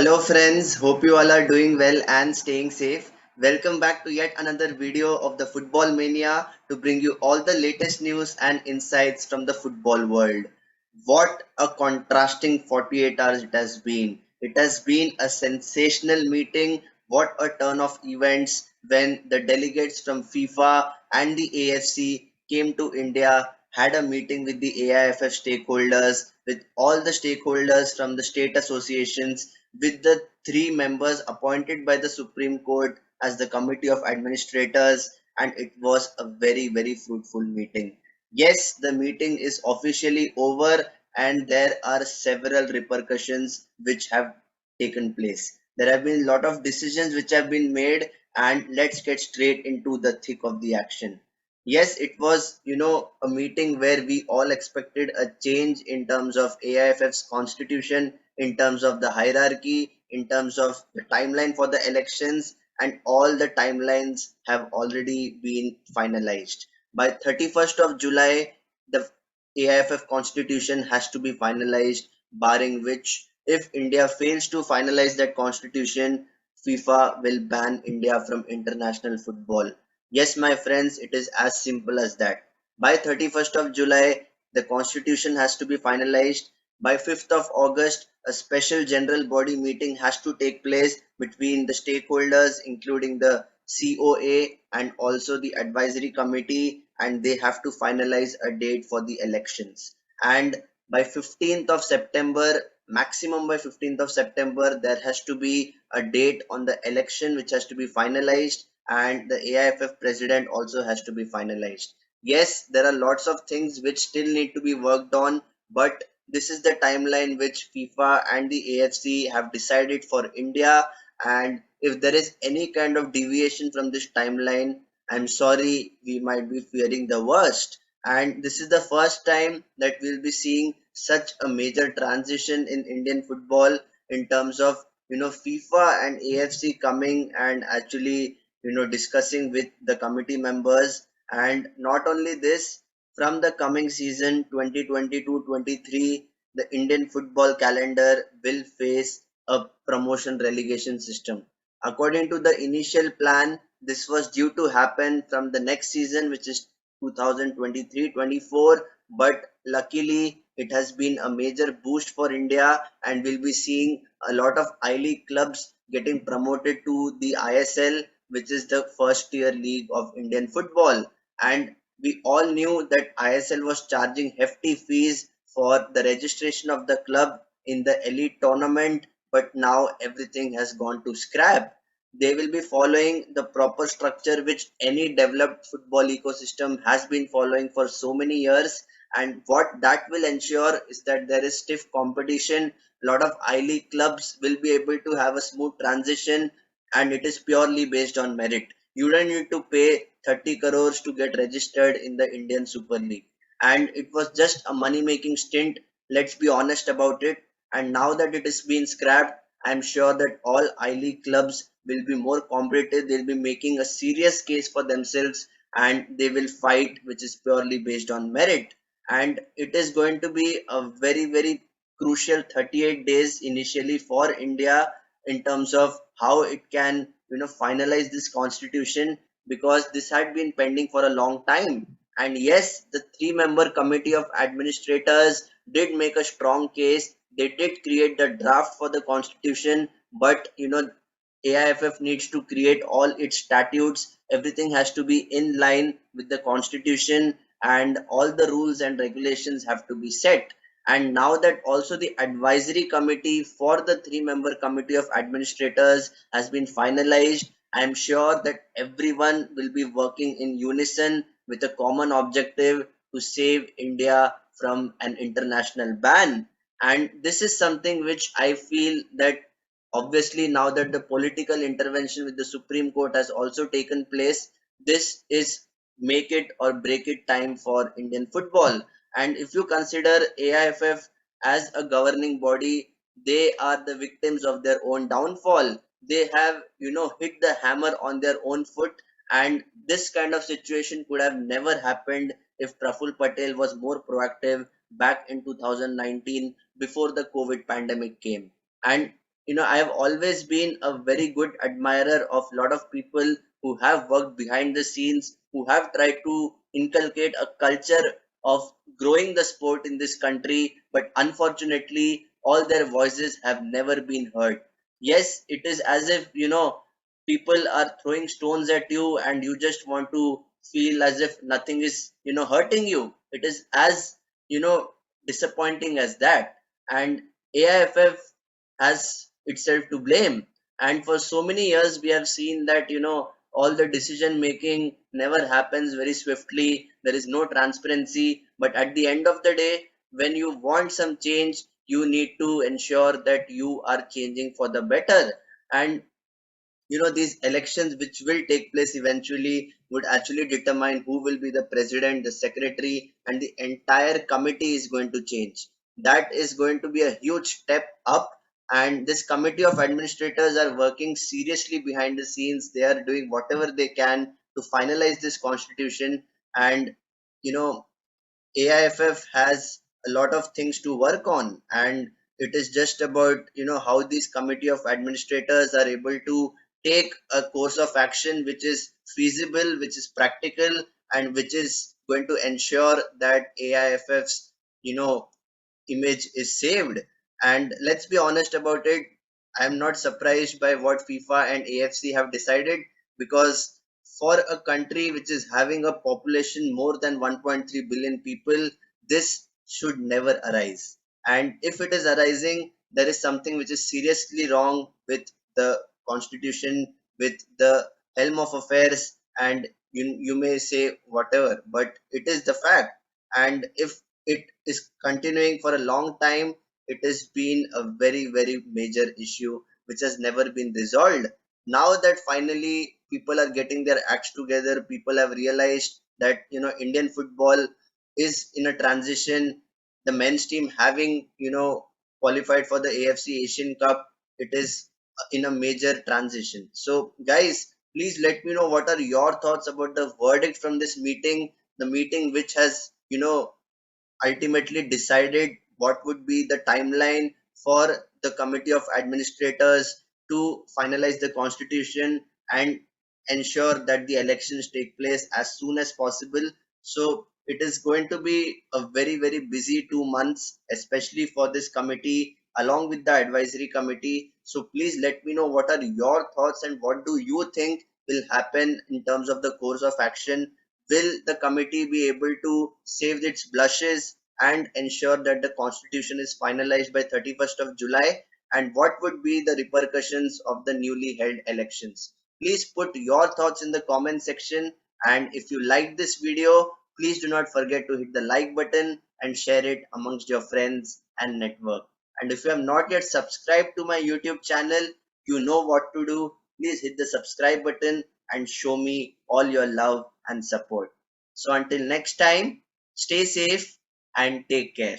Hello friends, hope you all are doing well and staying safe. Welcome back to yet another video of the Football Mania to bring you all the latest news and insights from the football world. What a contrasting 48 hours it has been. It has been a sensational meeting. What a turn of events when the delegates from FIFA and the AFC came to India, had a meeting with the AIFF stakeholders, with all the stakeholders from the state associations, with the three members appointed by the Supreme Court as the Committee of Administrators, and it was a very fruitful meeting. Yes, the meeting is officially over, and there are several repercussions which have taken place. There have been a lot of decisions which have been made, and let's get straight into the thick of the action. Yes, it was, a meeting where we all expected a change in terms of AIFF's constitution, in terms of the hierarchy, in terms of the timeline for the elections, and all the timelines have already been finalized. By 31st of July, the AIFF constitution has to be finalized, barring which, if India fails to finalize that constitution, FIFA will ban India from international football. Yes, my friends, it is as simple as that. By 31st of July, the constitution has to be finalized. By 5th of August, a special general body meeting has to take place between the stakeholders, including the COA and also the advisory committee, and they have to finalize a date for the elections. And by 15th of September, maximum by 15th of September, there has to be a date on the election which has to be finalized, and the AIFF president also has to be finalized. Yes, there are lots of things which still need to be worked on, but this is the timeline which FIFA and the AFC have decided for India. And if there is any kind of deviation from this timeline, I'm sorry, we might be fearing the worst. And this is the first time that we'll be seeing such a major transition in Indian football in terms of FIFA and AFC coming and actually discussing with the committee members. And not only this, from the coming season 2022-23, the Indian football calendar will face a promotion relegation system. According to the initial plan, this was due to happen from the next season, which is 2023-24, but luckily it has been a major boost for India, and we'll be seeing a lot of I-League clubs getting promoted to the ISL, which is the first tier league of Indian football. And we all knew that ISL was charging hefty fees for the registration of the club in the elite tournament, but now everything has gone to scrap. They will be following the proper structure which any developed football ecosystem has been following for so many years. And what that will ensure is that there is stiff competition. A lot of I-League clubs will be able to have a smooth transition, and it is purely based on merit. You don't need to pay 30 crores to get registered in the Indian Super League. And it was just a money making stint. Let's be honest about it. And now that it is being scrapped, I'm sure that all I-League clubs will be more competitive. They'll be making a serious case for themselves, and they will fight, which is purely based on merit. And it is going to be a very crucial 38 days initially for India in terms of how it can finalize this constitution, because this had been pending for a long time. And yes, the three-member committee of administrators did make a strong case. They did create the draft for the constitution, but AIFF needs to create all its statutes. Everything has to be in line with the constitution, and all the rules and regulations have to be set. And now that also the advisory committee for the three-member committee of administrators has been finalized, I am sure that everyone will be working in unison with a common objective to save India from an international ban. And this is something which I feel that obviously, now that the political intervention with the Supreme Court has also taken place, this is make it or break it time for Indian football. And if you consider AIFF as a governing body, they are the victims of their own downfall. They have, hit the hammer on their own foot, and this kind of situation could have never happened if Praful Patel was more proactive back in 2019 before the COVID pandemic came. And I have always been a very good admirer of a lot of people who have worked behind the scenes, who have tried to inculcate a culture of growing the sport in this country, but unfortunately, all their voices have never been heard. Yes, it is as if, people are throwing stones at you and you just want to feel as if nothing is, hurting you. It is as, you know, disappointing as that. And AIFF has itself to blame. And for so many years, we have seen that, all the decision making never happens very swiftly. There is no transparency. But at the end of the day, when you want some change, you need to ensure that you are changing for the better. And these elections which will take place eventually would actually determine who will be the president, the secretary, and the entire committee is going to change. That is going to be a huge step up. And this committee of administrators are working seriously behind the scenes. They are doing whatever they can to finalize this constitution. And you know AIFF has a lot of things to work on, and it is just about how these committee of administrators are able to take a course of action which is feasible, which is practical, and which is going to ensure that AIFF's you know image is saved. And let's be honest about it, I'm not surprised by what FIFA and AFC have decided, because for a country which is having a population more than 1.3 billion people, this should never arise. And if it is arising, there is something which is seriously wrong with the constitution, with the helm of affairs, and you may say whatever, but it is the fact. And if it is continuing for a long time, it has been a very, very major issue which has never been resolved. Now that finally people are getting their acts together, people have realized that Indian football is in a transition. The men's team having qualified for the AFC Asian Cup, it is in a major transition. So guys, please let me know what are your thoughts about the verdict from this meeting, the meeting which has ultimately decided what would be the timeline for the committee of administrators to finalize the constitution and ensure that the elections take place as soon as possible. So it is going to be a very, very busy 2 months, especially for this committee along with the advisory committee. So please let me know what are your thoughts and what do you think will happen in terms of the course of action. Will the committee be able to save its blushes and ensure that the constitution is finalized by 31st of July? And what would be the repercussions of the newly held elections? Please put your thoughts in the comment section. And if you like this video, please do not forget to hit the like button and share it amongst your friends and network. And if you have not yet subscribed to my YouTube channel, you know what to do. Please hit the subscribe button and show me all your love and support. So until next time, stay safe and take care.